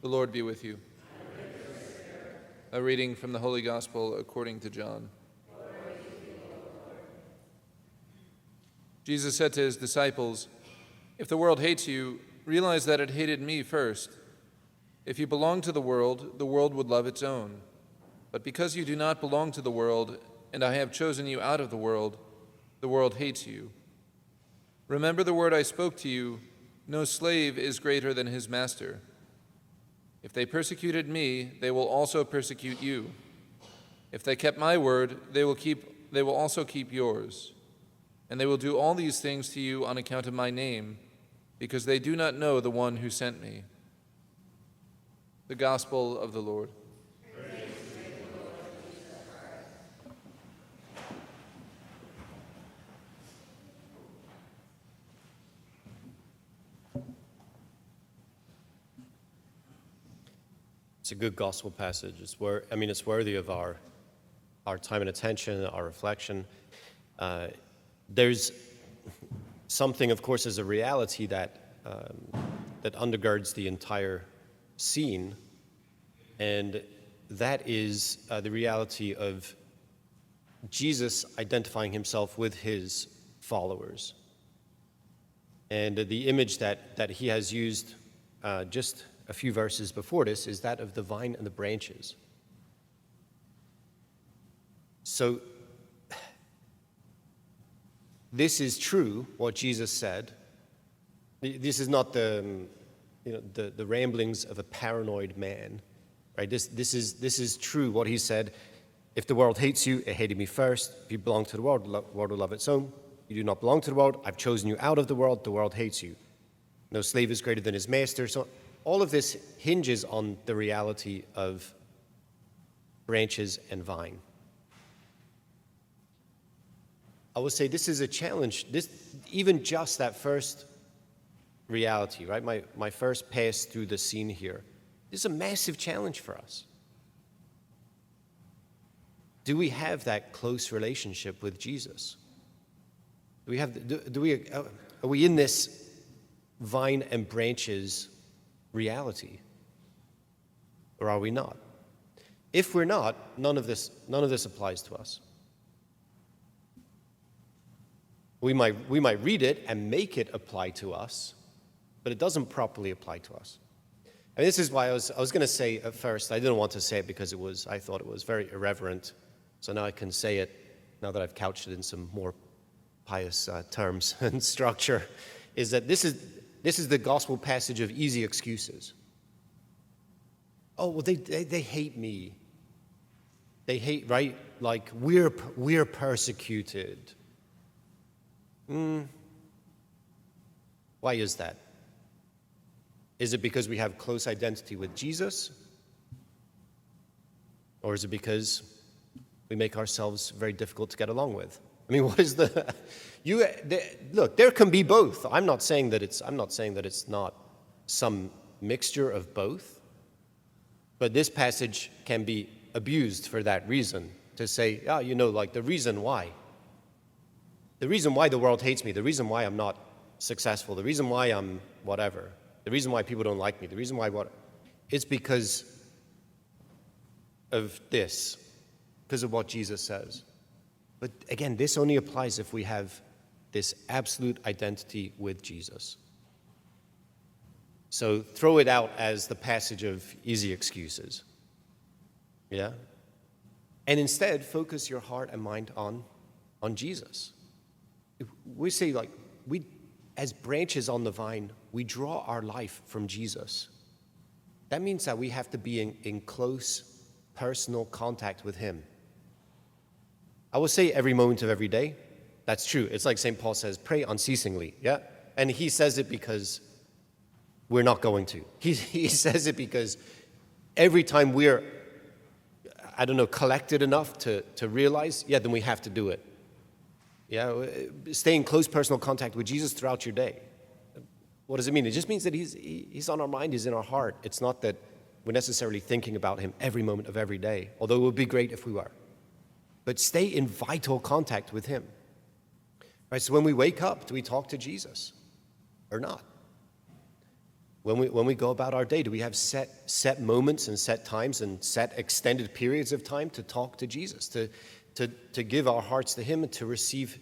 The Lord be with you. A reading from the Holy Gospel according to John. Jesus said to his disciples, "If the world hates you, realize that it hated me first. If you belong to the world would love its own. But because you do not belong to the world, and I have chosen you out of the world hates you. Remember the word I spoke to you, no slave is greater than his master. If they persecuted me, they will also persecute you. If they kept my word, they will also keep yours. And they will do all these things to you on account of my name, because they do not know the one who sent me." The Gospel of the Lord. It's a good gospel passage. It's worthy of our time and attention, our reflection. There's something, of course, as a reality that undergirds the entire scene, and that is the reality of Jesus identifying himself with his followers. And the image that he has used just a few verses before this is that of the vine and the branches. So this is true, what Jesus said. This is not the ramblings of a paranoid man, right? This is true, what he said. If the world hates you, it hated me first. If you belong to the world will love its own. You do not belong to the world. I've chosen you out of the world hates you. No slave is greater than his master. So all of this hinges on the reality of branches and vine. I would say this is a challenge. Even just that first reality, right? My first pass through the scene here. This is a massive challenge for us. Do we have that close relationship with Jesus? Are we in this vine and branches reality, or are we not? If we're not, none of this applies to us. We might read it and make it apply to us, but it doesn't properly apply to us. And this is why I was going to say at first, I didn't want to say it because I thought it was very irreverent. So now I can say it, now that I've couched it in some more pious terms and structure, is that this is the gospel passage of easy excuses. Oh, well, they hate me. They hate, right? Like, we're persecuted. Why is that? Is it because we have close identity with Jesus? Or is it because we make ourselves very difficult to get along with? I mean, what is look, there can be both. I'm not saying that it's not some mixture of both. But this passage can be abused for that reason, to say, like the reason why the world hates me, the reason why I'm not successful, the reason why I'm whatever, the reason why people don't like me, the reason why it's because of this, because of what Jesus says. But again, this only applies if we have this absolute identity with Jesus. So throw it out as the passage of easy excuses. Yeah? And instead, focus your heart and mind on Jesus. We say, like, we, as branches on the vine, we draw our life from Jesus. That means that we have to be in close personal contact with him. I would say every moment of every day. That's true. It's like St. Paul says, pray unceasingly. Yeah? And he says it because we're not going to. He says it because every time we're, collected enough to realize, then we have to do it. Yeah? Stay in close personal contact with Jesus throughout your day. What does it mean? It just means that he's on our mind, he's in our heart. It's not that we're necessarily thinking about him every moment of every day, although it would be great if we were. But stay in vital contact with him. Right, so when we wake up, do we talk to Jesus or not? when we go about our day? Do we have set moments and set times and set extended periods of time to talk to Jesus, to give our hearts to him and to receive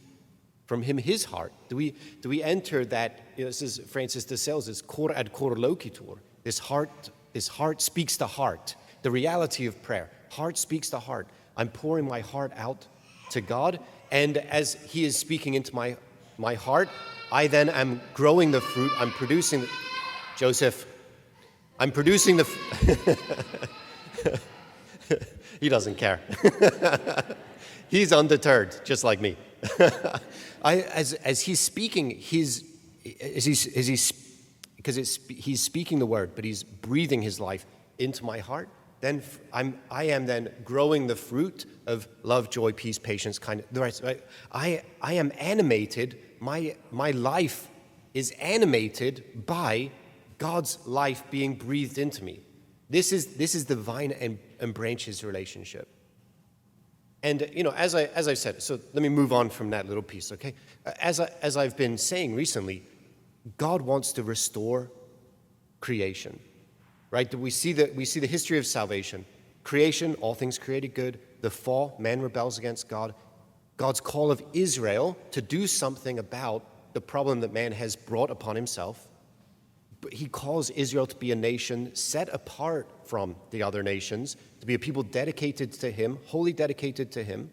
from him his heart? Do we enter that, this is Francis de Sales' cor ad cor loquitur, this heart speaks to heart, the reality of prayer. Heart speaks to heart. I'm pouring my heart out to God, and as he is speaking into my heart, I then am growing the fruit, I'm producing the, Joseph, I'm producing the, he doesn't care. He's undeterred, just like me. As he's speaking, he's speaking the word, but he's breathing his life into my heart. Then I am then growing the fruit of love, joy, peace, patience, kindness. The rest, right? I am animated. My life is animated by God's life being breathed into me. This is the vine and branches relationship. And as I've said, so let me move on from that little piece, okay? As I've been saying recently, God wants to restore creation, right? We see the history of salvation, creation, all things created good. The fall, man rebels against God. God's call of Israel to do something about the problem that man has brought upon himself. But he calls Israel to be a nation set apart from the other nations, to be a people dedicated to him, wholly dedicated to him,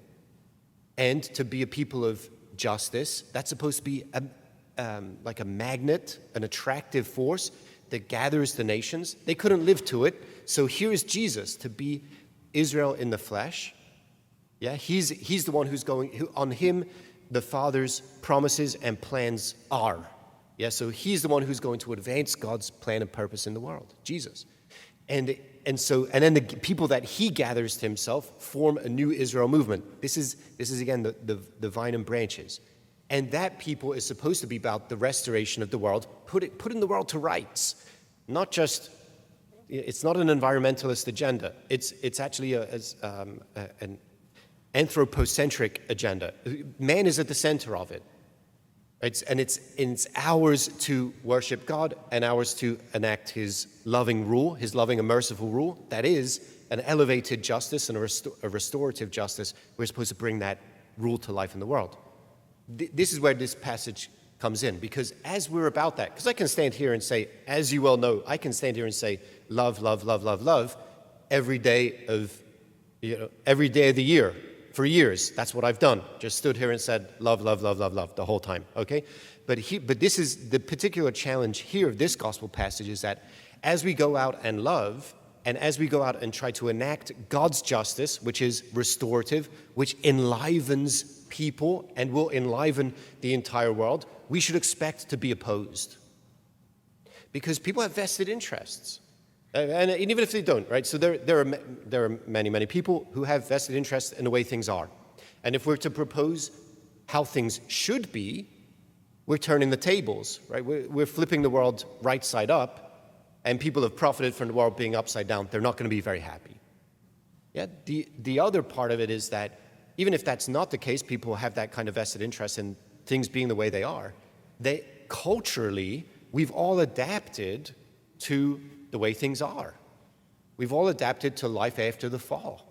and to be a people of justice. That's supposed to be like a magnet, an attractive force that gathers the nations. They couldn't live to it, so here is Jesus to be Israel in the flesh. Yeah, he's the one who on him the Father's promises and plans are. Yeah, so he's the one who's going to advance God's plan and purpose in the world, Jesus. And then the people that he gathers to himself form a new Israel movement. This is again the vine and branches. And that people is supposed to be about the restoration of the world, putting the world to rights. Not just, it's not an environmentalist agenda. It's actually an anthropocentric agenda. Man is at the center of it. It's ours to worship God and ours to enact his loving rule, his loving and merciful rule. That is an elevated justice and a restorative justice. We're supposed to bring that rule to life in the world. This is where this passage comes in, because as we're about that, because I can stand here and say, as you well know, I can stand here and say, love, love, love, love, love, every day of the year. For years, that's what I've done. Just stood here and said, love, love, love, love, love, the whole time, okay? But this is the particular challenge here of this gospel passage, is that as we go out and love, and as we go out and try to enact God's justice, which is restorative, which enlivens people and will enliven the entire world, we should expect to be opposed. Because people have vested interests. And even if they don't, right? So there are many, many people who have vested interest in the way things are. And if we're to propose how things should be, we're turning the tables, right? We're flipping the world right side up, and people have profited from the world being upside down. They're not going to be very happy. Yeah. The other part of it is that even if that's not the case, people have that kind of vested interest in things being the way they are. Culturally, we've all adapted to the way things are. We've all adapted to life after the fall.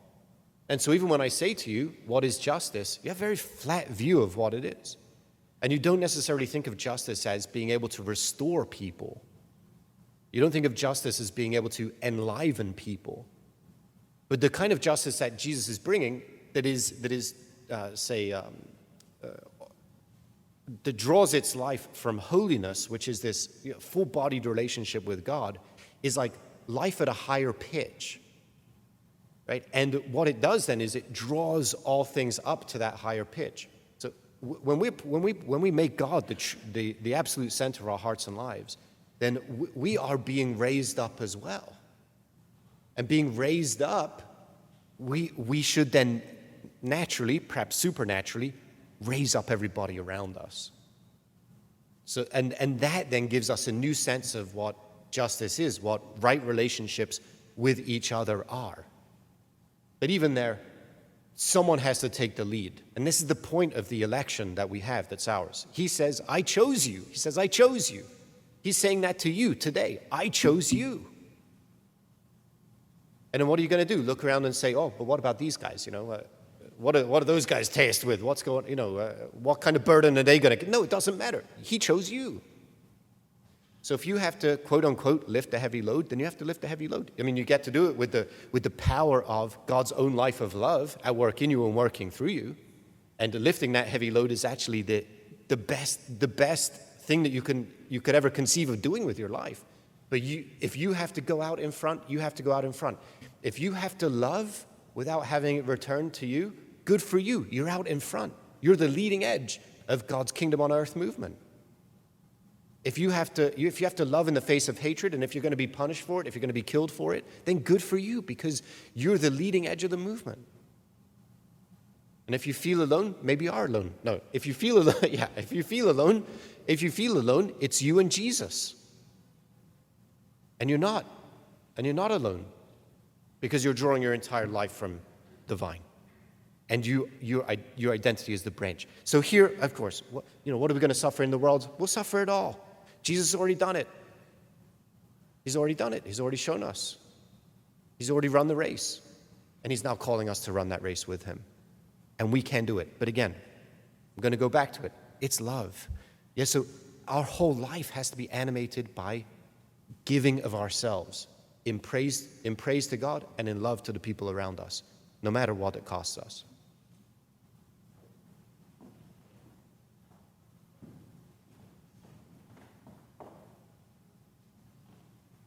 And so even when I say to you, what is justice? You have a very flat view of what it is. And you don't necessarily think of justice as being able to restore people. You don't think of justice as being able to enliven people. But the kind of justice that Jesus is bringing that draws its life from holiness, which is this full-bodied relationship with God, is like life at a higher pitch, right? And what it does then is it draws all things up to that higher pitch. So when we make God the absolute center of our hearts and lives, then we are being raised up as well. And being raised up, we should then naturally, perhaps supernaturally, raise up everybody around us. So and that then gives us a new sense of what justice is, what right relationships with each other are. But even there, someone has to take the lead. And this is the point of the election that we have that's ours. He says, I chose you. He says, I chose you. He's saying that to you today. I chose you. And then what are you going to do? Look around and say, oh, but what about these guys? What are those guys tasked with? What kind of burden are they going to get? No, it doesn't matter. He chose you. So if you have to, quote unquote, lift a heavy load, then you have to lift a heavy load. I mean, you get to do it with the power of God's own life of love at work in you and working through you. And lifting that heavy load is actually the best thing that you could ever conceive of doing with your life. But if you have to go out in front, you have to go out in front. If you have to love without having it returned to you, good for you. You're out in front. You're the leading edge of God's kingdom on earth movement. If you have to love in the face of hatred, and if you're going to be punished for it, if you're going to be killed for it, then good for you, because you're the leading edge of the movement. And if you feel alone, maybe you are alone. No, if you feel alone, if you feel alone, it's you and Jesus. And you're not alone, because you're drawing your entire life from the vine. And your identity is the branch. So here, of course, what are we going to suffer in the world? We'll suffer it all. Jesus has already done it. He's already done it. He's already shown us. He's already run the race. And he's now calling us to run that race with him. And we can do it. But again, I'm going to go back to it. It's love. Yeah, so our whole life has to be animated by giving of ourselves in praise to God and in love to the people around us, no matter what it costs us.